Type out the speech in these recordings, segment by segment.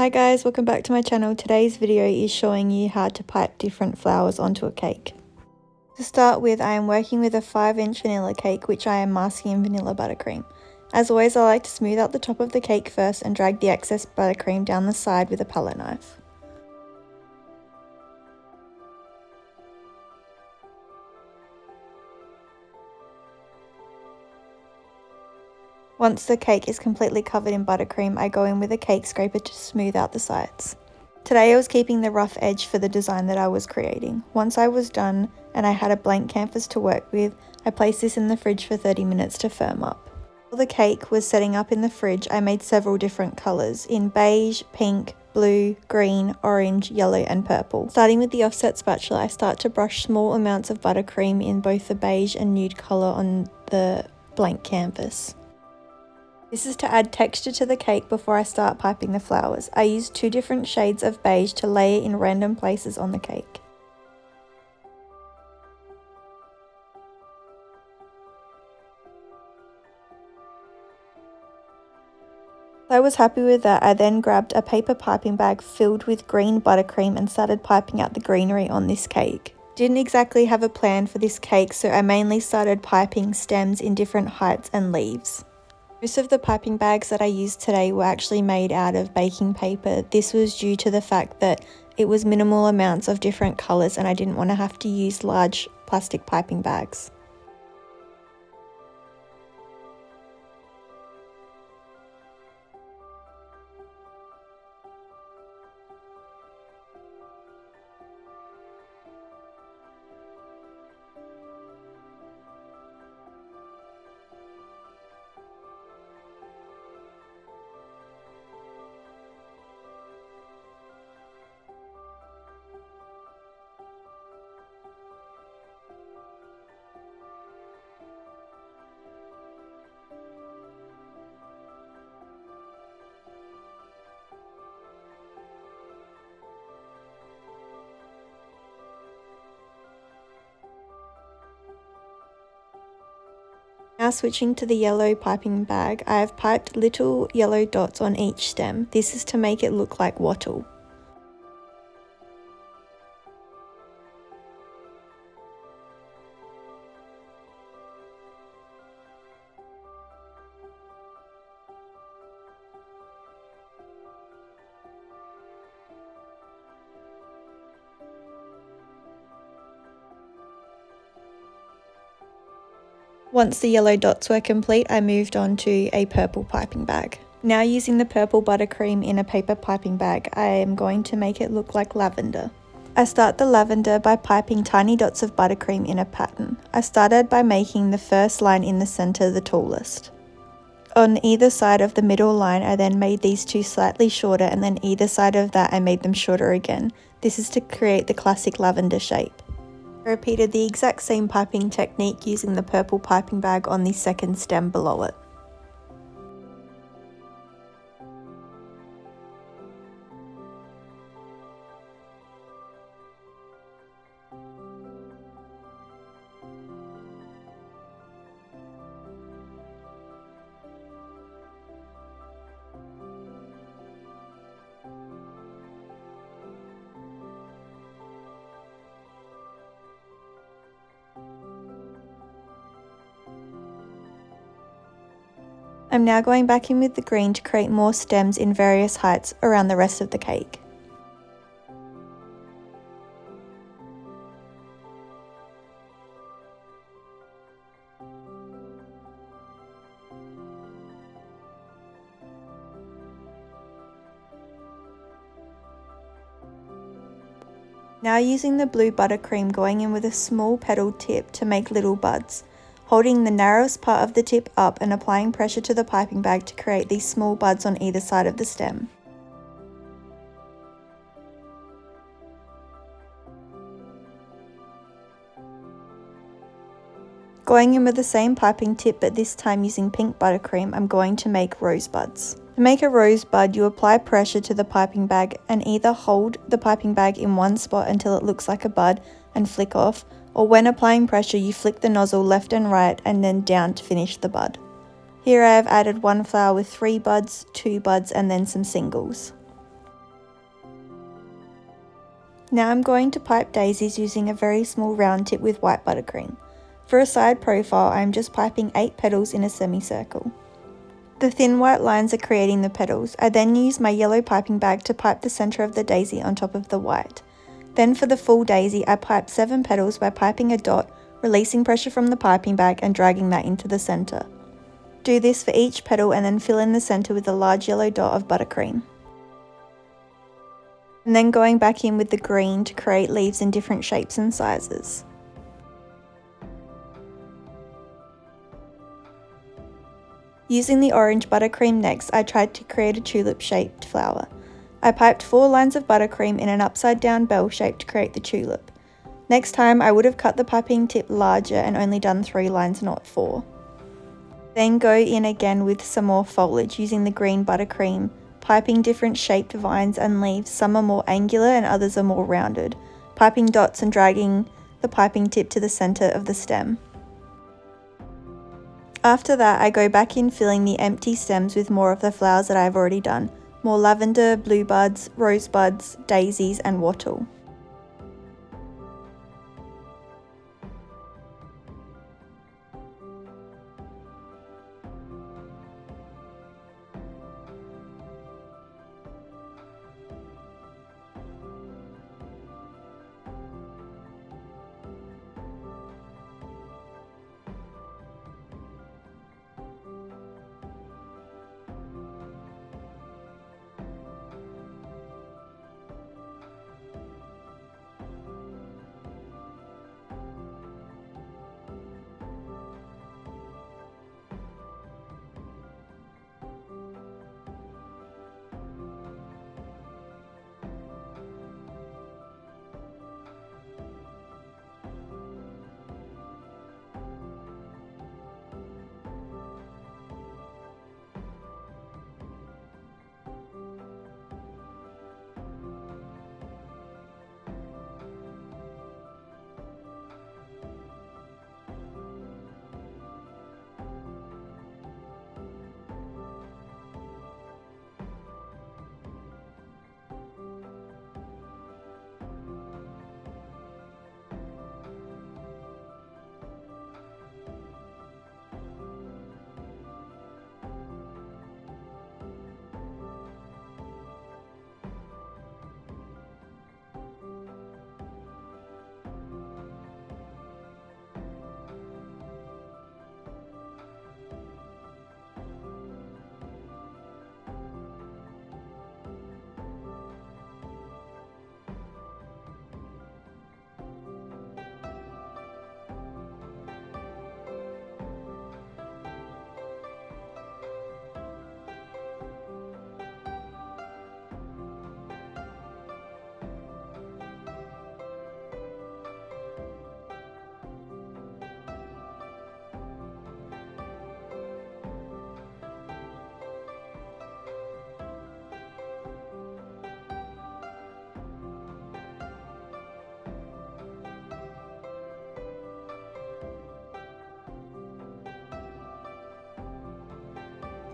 Hi guys, welcome back to my channel. Today's video is showing you how to pipe different flowers onto a cake. To start with, I am working with a 5-inch vanilla cake which I am masking in vanilla buttercream. As always, I like to smooth out the top of the cake first and drag the excess buttercream down the side with a palette knife. Once the cake is completely covered in buttercream, I go in with a cake scraper to smooth out the sides. Today I was keeping the rough edge for the design that I was creating. Once I was done and I had a blank canvas to work with, I placed this in the fridge for 30 minutes to firm up. While the cake was setting up in the fridge, I made several different colours in beige, pink, blue, green, orange, yellow and purple. Starting with the offset spatula, I start to brush small amounts of buttercream in both the beige and nude colour on the blank canvas. This is to add texture to the cake before I start piping the flowers. I use 2 different shades of beige to layer in random places on the cake. Once I was happy with that, I then grabbed a paper piping bag filled with green buttercream and started piping out the greenery on this cake. Didn't exactly have a plan for this cake, so I mainly started piping stems in different heights and leaves. Most of the piping bags that I used today were actually made out of baking paper. This was due to the fact that it was minimal amounts of different colours and I didn't want to have to use large plastic piping bags. Now switching to the yellow piping bag, I have piped little yellow dots on each stem. This is to make it look like wattle. Once the yellow dots were complete, I moved on to a purple piping bag. Now using the purple buttercream in a paper piping bag, I am going to make it look like lavender. I start the lavender by piping tiny dots of buttercream in a pattern. I started by making the first line in the center the tallest. On either side of the middle line, I then made these 2 slightly shorter, and then either side of that I made them shorter again. This is to create the classic lavender shape. I repeated the exact same piping technique using the purple piping bag on the second stem below it. I'm now going back in with the green to create more stems in various heights around the rest of the cake. Now using the blue buttercream, going in with a small petal tip to make little buds. Holding the narrowest part of the tip up and applying pressure to the piping bag to create these small buds on either side of the stem. Going in with the same piping tip, but this time using pink buttercream, I'm going to make rosebuds. To make a rosebud, you apply pressure to the piping bag and either hold the piping bag in one spot until it looks like a bud and flick off, or when applying pressure you flick the nozzle left and right and then down to finish the bud. Here I have added one flower with 3 buds, 2 buds and then some singles. Now I'm going to pipe daisies using a very small round tip with white buttercream. For a side profile, I'm just piping 8 petals in a semicircle. The thin white lines are creating the petals. I then use my yellow piping bag to pipe the centre of the daisy on top of the white. Then for the full daisy, I pipe 7 petals by piping a dot, releasing pressure from the piping bag and dragging that into the centre. Do this for each petal and then fill in the centre with a large yellow dot of buttercream. And then going back in with the green to create leaves in different shapes and sizes. Using the orange buttercream next, I tried to create a tulip-shaped flower. I piped 4 lines of buttercream in an upside-down bell shape to create the tulip. Next time, I would have cut the piping tip larger and only done 3 lines, not 4. Then go in again with some more foliage using the green buttercream, piping different shaped vines and leaves. Some are more angular and others are more rounded, piping dots and dragging the piping tip to the centre of the stem. After that, I go back in filling the empty stems with more of the flowers that I've already done, more lavender, bluebuds, rosebuds, daisies and wattle.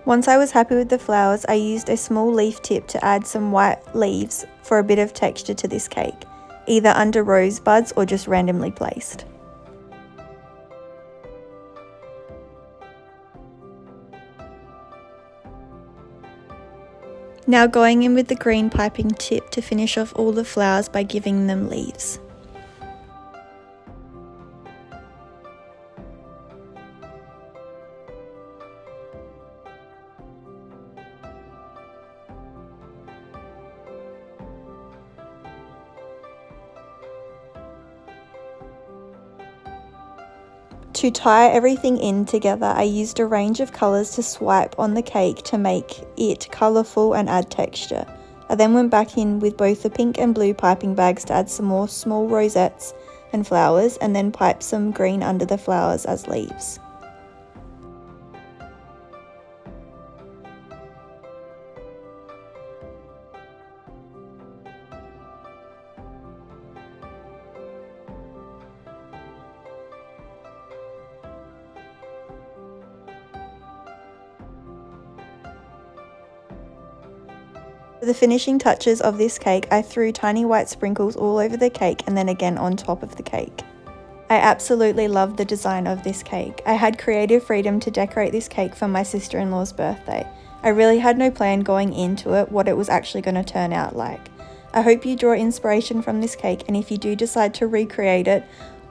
Once I was happy with the flowers, I used a small leaf tip to add some white leaves for a bit of texture to this cake, either under rosebuds or just randomly placed. Now going in with the green piping tip to finish off all the flowers by giving them leaves. To tie everything in together, I used a range of colours to swipe on the cake to make it colourful and add texture. I then went back in with both the pink and blue piping bags to add some more small rosettes and flowers, and then pipe some green under the flowers as leaves. For For the finishing touches of this cake, I threw tiny white sprinkles all over the cake and then again on top of the cake. I absolutely love the design of this cake. I had creative freedom to decorate this cake for my sister-in-law's birthday. I really had no plan going into it what it was actually going to turn out like. I hope you draw inspiration from this cake, and if you do decide to recreate it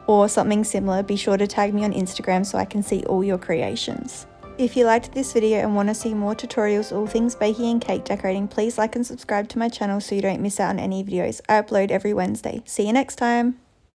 or something similar, be sure to tag me on Instagram so I can see all your creations. If you liked this video and want to see more tutorials all things baking and cake decorating, please like and subscribe to my channel so you don't miss out on any videos. I upload every Wednesday. See you next time!